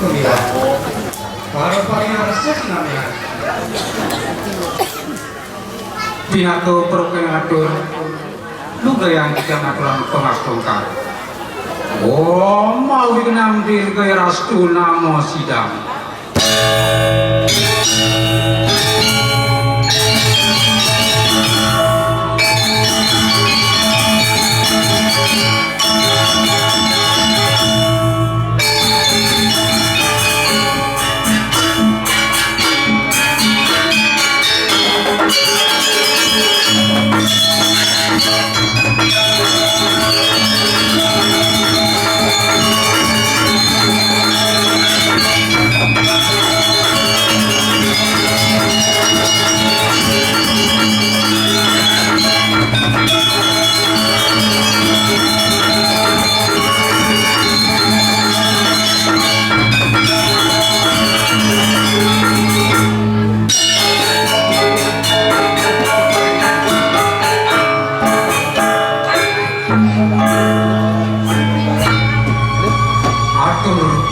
Kuliah. Para pariarsa sinamya. Pinato proklamator luga yang kita ngaturan pengastungkan. Oh, mau dikenam dirgaya rastu namo sidang.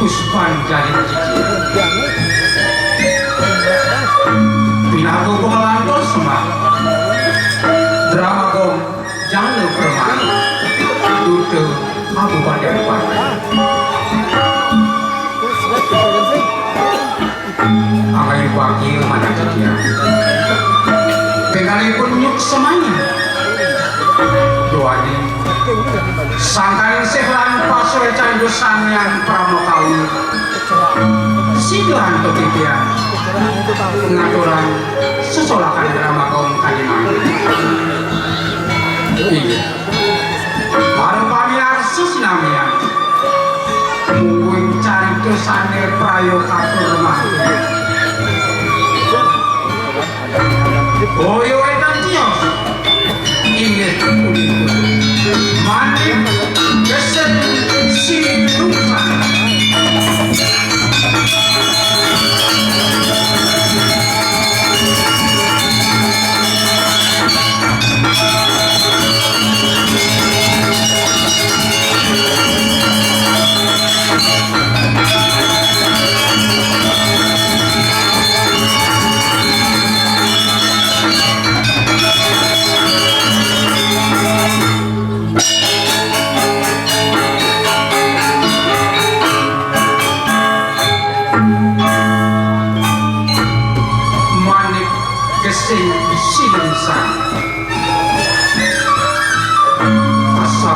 Puspan jadi cicil Pinato Pengelantos Semak Drama Gom Jalur Permai Dute Kabupaten Banten Akai wakil mana kejadian Pengalipun nyuk semuanya Doanya Sangkain sehlan pasoe candu sangyan pramokawi Siduhan tokipian Ngaturan sesolakan drama kaum kaliman Iya Baru pamiar susinamian Mungguin cari kesane prayo katur rumah Oyo edan tios Inget kulit Mandi Kesen Sinusan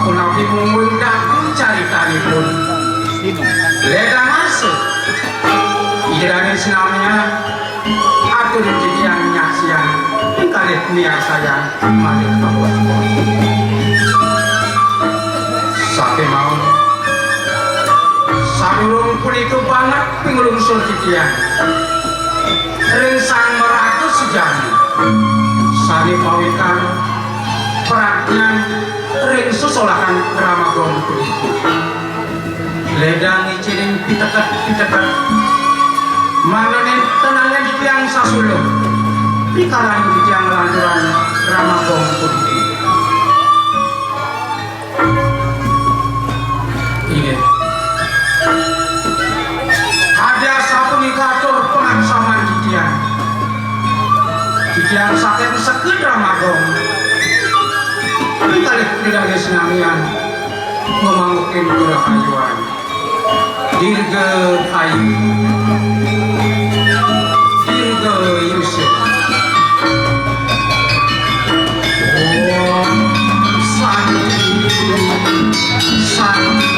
Aku nabi mengundang cari-cari pun Leda masuk Irani senamnya Aku dijijian nyaksian Kalit niat saya Malik bahwa Sampai mau Samulung pun itu banget Pengelung surjijian Ringsang meratus sejani Sari pawikan Peratnya ring susolakan drama gom kuliku ledang iciring pitekat mananen tenangan di tiang sasulo pikalan di tiang lanturan drama gom kuliku ini ada satu indikator pengaksaman di tiang sakit sekut drama gom kali tidak ada senamian memangukin kerahayuan dirga kayu dirga Yusuf santi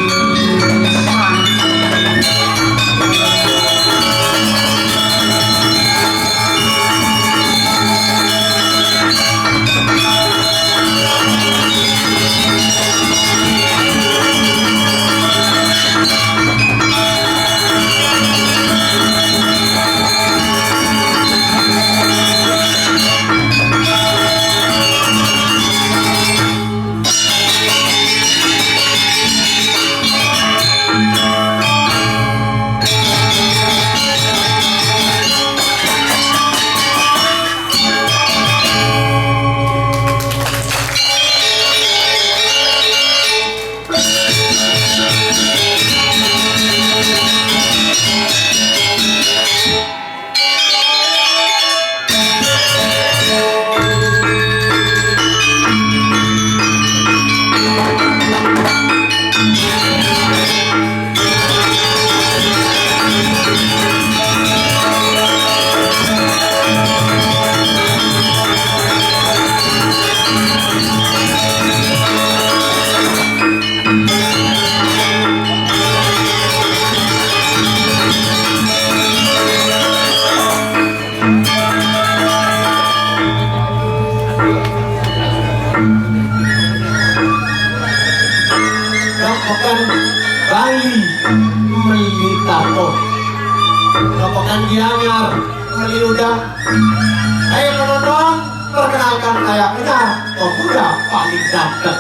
Melitato. Kapakan gianyar meliudah. Ayo penonton, perkenalkan saya kita pemuda paling ganteng.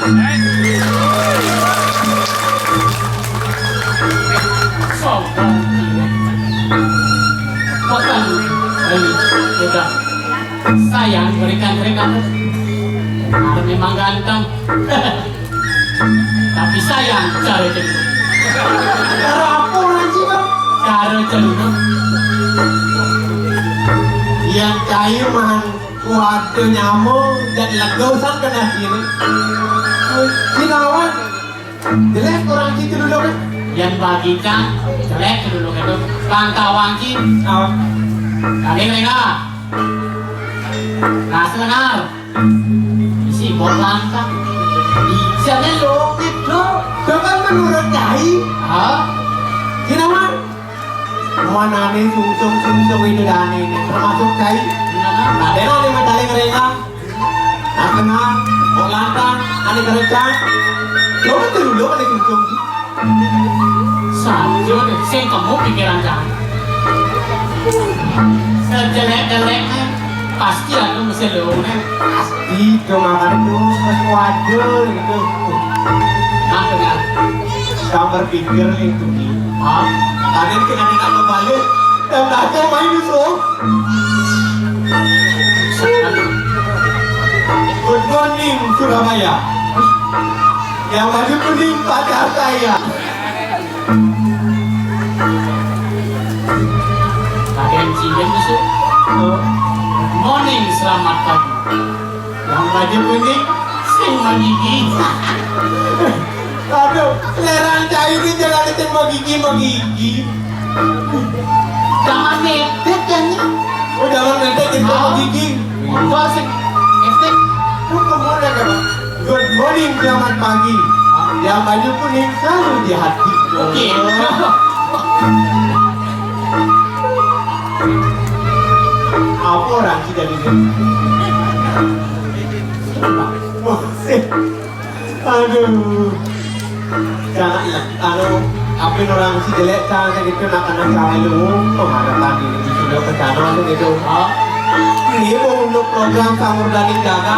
Sombong. Bukan, udah. Sayang berikan mereka. Karena memang ganteng. Tapi sayang cara cenderung. Cara apa orang sih bang? Cara cenderung. Yang cair man waktu nyamuk dan legosan kena sini. Sinawan, jelek orang situ dulu kan? Yang bagikan jelek dulu itu. Pantauan sih. Kali mereka. Nasi lengar. Isi bot langkah. Bisa lo itu, jangan menurut cair. Ah, Sinawan, mana nih sungsung itu dan ini termasuk cair. gimana? Ada nih medali mereka. Nah kena, mau lantang, ada kerja. Lo betul dulu ada sungsung. Saja deh, saya kamu pikiran jangan. Sejelek-jeleknya pasti aku mesti lewatnya. Pasti cuma kan itu pas wajar gitu. Nah dengar, Kamu berpikir itu nih. ah, Tadi kita tidak kembali dan baca main itu. Good morning Surabaya. Yang maju kuning pacar saya. kalian cium itu. Morning, selamat pagi. Yang baju kuning, sing menggigi. Aduh, lerang cair ini jangan ditembak gigi. Jangan mepet kan ya. Oh jangan nanti ditembak gigi. Untuk sing efek. Kemudian apa? Good morning, selamat pagi. Yang baju kuning selalu di hati. Oke. Apa orang kita di sini? Aduh. Jangan apa orang si jelek jangan gitu nak anak saya lu menghadapan ini di sudah kecanon itu. Ini mau untuk program Samur Dani Jaga.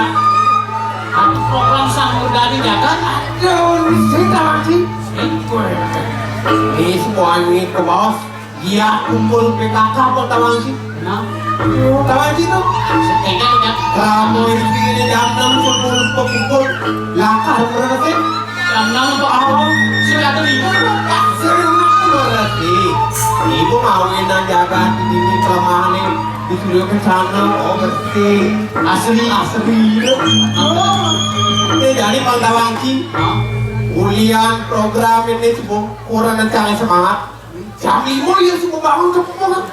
Ada program Samur Dani Jaga. Aduh, ini sih. Ini semua ini ke bos. Dia kumpul PKK apa tahu sih? Nah, Tahu sih tuh? setengah udah. Kamu ini jam 6 sepuluh kumpul. Lakar berarti. Jam 6 untuk awal. Sudah ada 5. Senang berarti. Ibu ngawin jaga ini kelemahan ini. Disuruh ke sana, oh berarti asli. Ini jadi pantauan sih. Ulian program ini semua kurang kencang semangat. Jam 5 ya semua bangun ke rumah.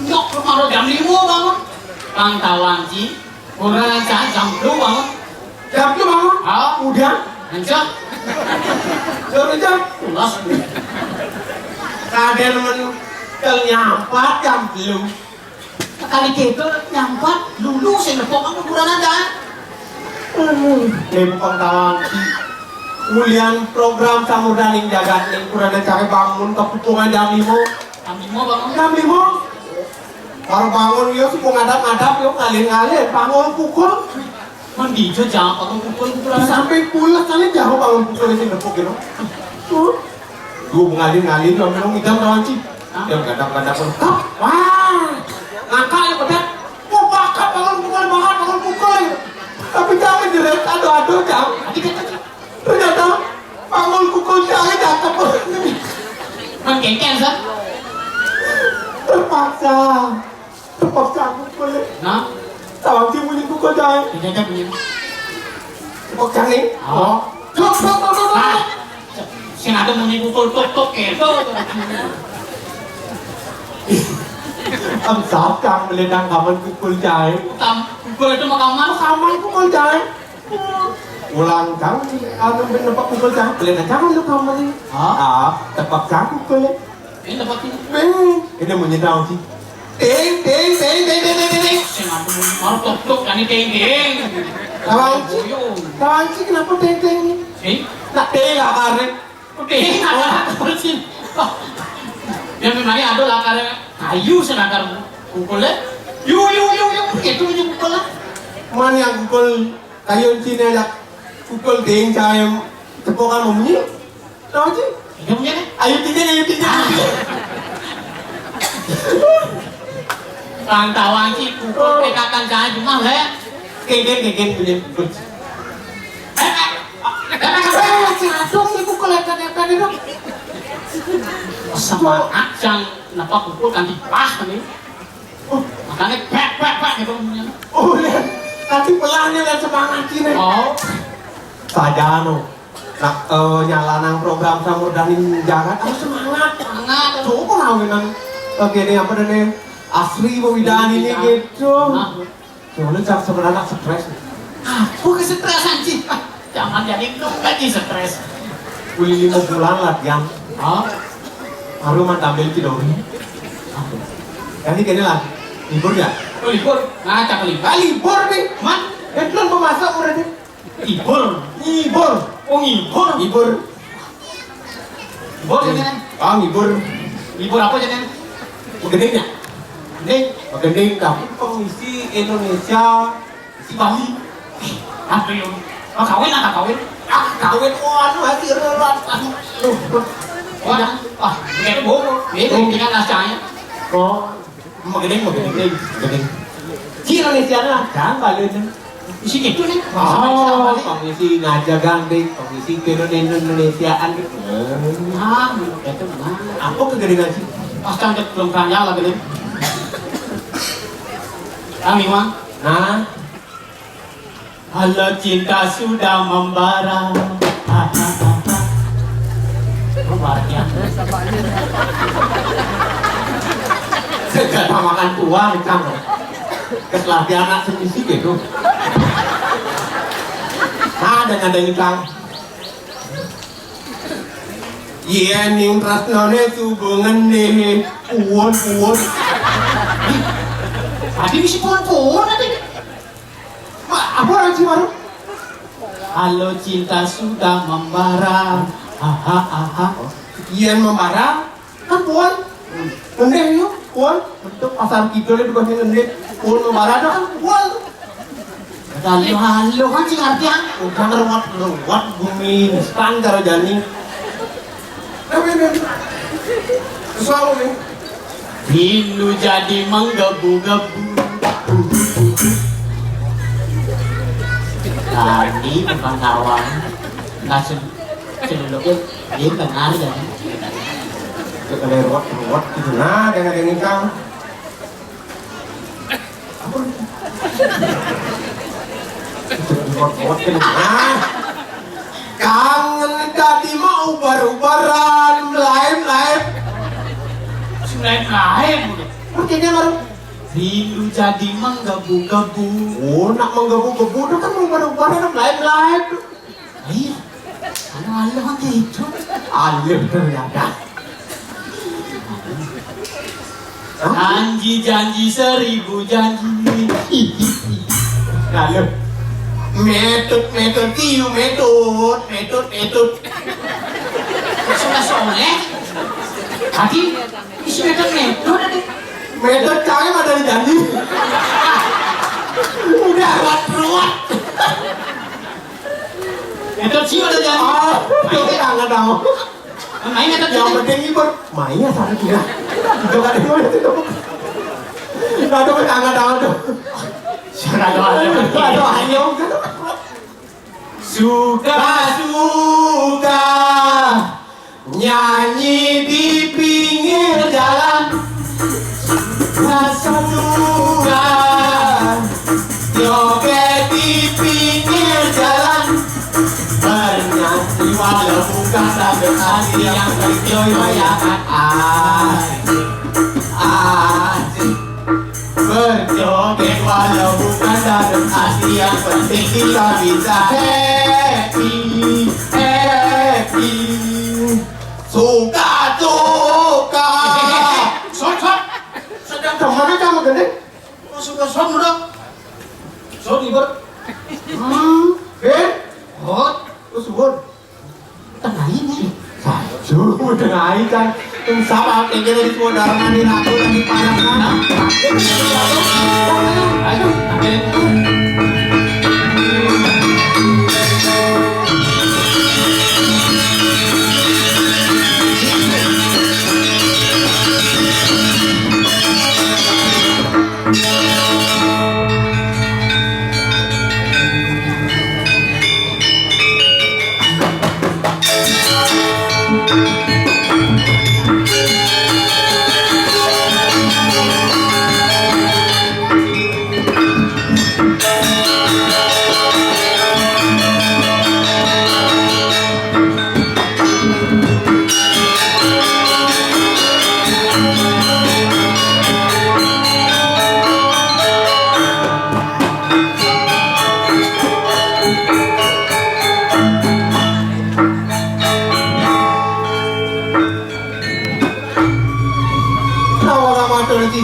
Yok, kalau jam 5 bangun. Pantauan sih. Kurang jam 2 bangun. Jam 5 bangun? Udah. Hancur. Suruh jam. Pulas. Kadang nyampat jam belum. Kali gitu nyampat lulus yang lepok aku kurang ada. Ini pantauan sih. Ulian program Samur Dani Jaga yang kurang cari bangun keputungan jam 5. Jam 5 bangun. Jam 5. Baru bangun ya semua ngadap-ngadap ya ngalir-ngalir bangun pukul. Mandi jo jangan potong pukul-pukulan. Sampai pulas kali jauh bangun pukul di sini gitu. Gue ngalir-ngalir ya memang idam kawan sih. Yang gadap-gadap lengkap. Wah, ngangkat ya betul. Mau bakal bangun pukul. Tapi jangan direct ado-ado jam. Ternyata bangun pukul saya cakep. Mengkengkeng sah. Terpaksa pukul. Nah, Tawang sih bunyi pukul saya. tidak punya. Terpaksa nih. Oh. Tuk. Sing ada muni pukul tok gitu. Am sáp căng lên đang cầm anh pukul saya. Pukul itu makaman. Kamu pukul saya. Ulang kamu ano ben nampak pukul saya. Beli na jangan lu kamu ni. Tepak saya pukul. Ini dapat ini. Ini menyedau sih. Ting. Sing ada muni mau tok kan ini ting. Kawan sih kenapa ting? Eh, Nak ting lah karek. ting ada sih. Yang memangnya ada lakar kayu senakar pukulnya. Yu itu pukulnya. Man yang pukul kayu Cina jak pukul deng cahaya tepokan umumnya. Tahu sih? Iya punya nih. Ayo tidak. Pantauan sih pukul pekakan cahaya cuma lah. Kegen punya pukul. Jatuh nih pukul lekan itu. Sama acang kenapa pukul kan dipah nih. Makanya pak gitu punya. Oh ya, nanti pelahnya dan semangat ini. Oh, Saja no. Nak nyalanang program Samurdanin Jagat, semangat. Coba lawinan gini apa nih asli pemindahan ini gitu. Soalnya sebenarnya stres. Aku kesetresan sih. Jangan jadi lagi stres. Kuli 5 bulan latihan. Oh, Baru tampil tidur. Jadi gini lah, libur ya? libur, ngacak libur. Libur nih, man. Belum memasak udah deh. Libur, oh libur. Libur jadinya. libur. Libur apa jadinya? Begending ya? Begending tapi pengisi Indonesia Si Bali. Apa yun? Oh, kawin. kawin masih relat. Wah, begitu bu. Begitu tinggal nasanya. Oh, begending. Si Indonesia lah, jangan balik. Isi gitu nih. Oh, pengisi ngajagang deh, pengisi Indonesiaan gitu. Itu mana? Apa kegedean sih? Pas cantik belum kerja lagi nih. Kami mah. Nah, Halo cinta sudah membara. Membaranya. segala makan tua cang. Keselati anak sendiri gitu. Ada cang. Iya ning tresnone hubungan nih uwon. Tadi bisa puan nanti. Apa orang sih baru? Halo cinta sudah membara. Iya membara kan puan. Ngendeh yuk puan. Untuk pasar kidul itu bukan ngendeh. Puan membara itu kan puan. Halo kan sih artinya. Udah ngeruat bumi standar jani. Sesuatu nih. Rindu jadi menggebu-gebu. Tadi bukan kawan. Nggak sedeloknya dia benar ya. Kita ruat gitu. Nah, dengan ini kang. Ruat kan. Nah, kangen tadi mau ubar-ubaran, live. Lain. Makanya baru. Rindu jadi menggebu-gebu. Oh, nak menggebu-gebu itu kan ubar-ubaran live. Iya. Halo kan gitu. Alir ternyata. Janji 1000 janji. Lalu metode tiu metode Sudah soleh. Tadi isi metode nih. metode kalian ada di janji udah ruat Metode sih ada janji. itu kangen tahu Main metode yang janji. penting ibur mainnya sana juga itu kan itu nggak ada kangen tahu tuh aduh ayo suka nyanyi di pinggir jalan suka joget di pinggir jalan bernyanyi walau bukan sambil hati yang berjoyoyakan asik berjoget walau bukan dalam hati yang penting kita bisa happy suka sedang kemana kamu gede? Suka son udah. Son ibur. Hot terus subur Tengahin nih. Saju, tengahin kan Tung sama yang jadi semua darah di ratu lagi parah mana? Ayo, ambil.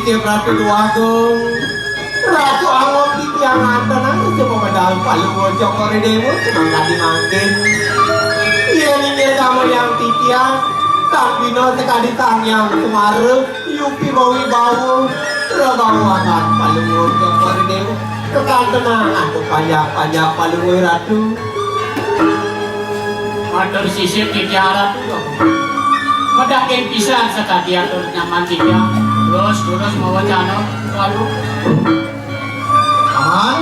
Ratu Duagung, Ratu Awang di tiang antan nangis coba medal palu bocok kore demo semangka dimangkin. Iya nih kamu yang titiang, Tambino sekali tangyang kemarin, Yupi bawi bau, rebawakan palu bocok kore demo. Tekan tenang, aku panjang palu bocok ratu. Atur sisip di tiara tuh. Medakin pisan sekali atur nyaman tiga. Terus mau wacana lalu. Aman,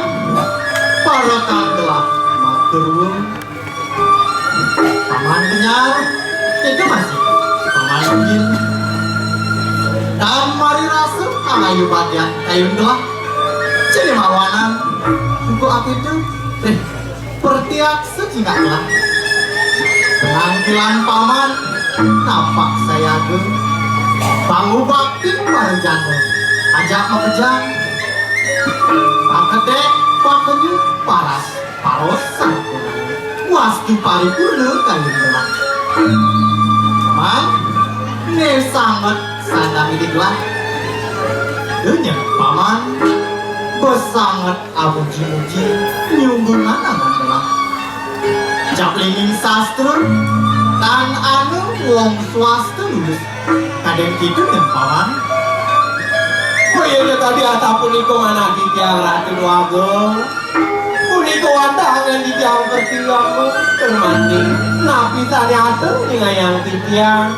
para telah matur. Paman benyar, itu masih paman begin. Dan mari rasa ayu bagian kayu doa. Jadi mawanan, buku apa itu? Pertiak sejinaklah. Penampilan paman, nampak saya ke. Bangu bakti parjana, ajak mengejar. Pakedek, pakenyu, paras, parosan. Wastu paripurna kali doang. Teman, ini sangat sadar itulah. Dunia paman, bersangat amuji-muji, nyunggungan aman doang. Japlingin sastra, dan anu wong swasta lulus. Kadang gitu kan paman. Oh iya tadi atapun itu mana di tiang Ratu Duagung. Puniko wandangan di tiang pertiang termandi. Napi ternyata dengan yang di tiang.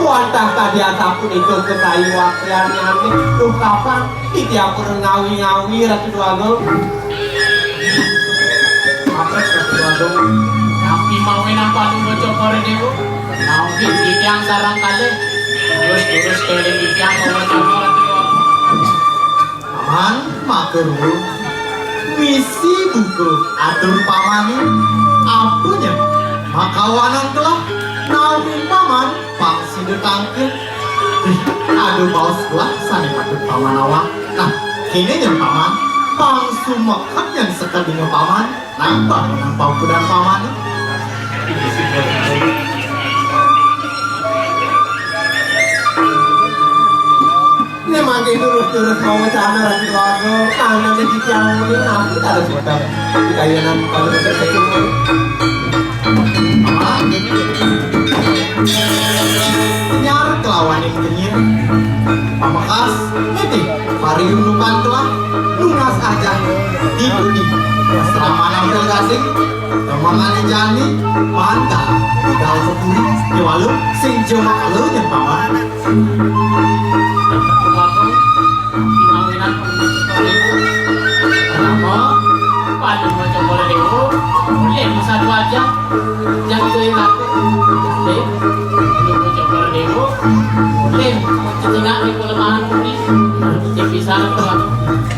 Wantah tadi atapun itu ketahui wakilan nyamik. Duh kapan di tiang pun ngawi-ngawi Ratu Duagung. Apa Ratu Duagung? Napi mauin apa tuh bocok kore demo? Napi di tiang sarang kali. Terus keliling di tiang mau wacana Ratu Duagung. Paman matur misi buku atur pamani apunya makawanan telah naumi paman pangsi detangke aduh baus telah sani patut paman awak. Nah kini yang paman pangsu mekat yang sekadingnya paman nampak kudan paman. Ini makin terus mau wacana Ratu Duagung. Karena di tiang ini nanti ada sebentar di kayanan kalau terkait nyar kelawan yang kenyir pamakas nanti pariun lupan telah lunas aja dibudi selama nampil gasing temangan jani mantap daun sepuri di walu sing joma kalau yang paman Padu mau coba demo, lihat satu aja, jangan tuh yang aku, lihat, lu mau coba demo, lihat, tinggal di kelemahan ini, harus bisa apa?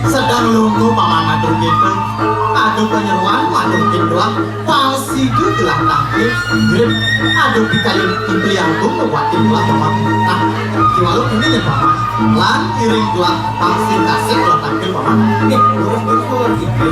Sedang lunggu paman aduh gitu, aduh penyeruan aduh kedua, pangsi telah tampil, grip, aduh dikali timbli yang tuh membuatin dua teman, nah, kiwalu ini nih paman, lan iring dua pangsi kasih telah tampil paman, lurus gitu.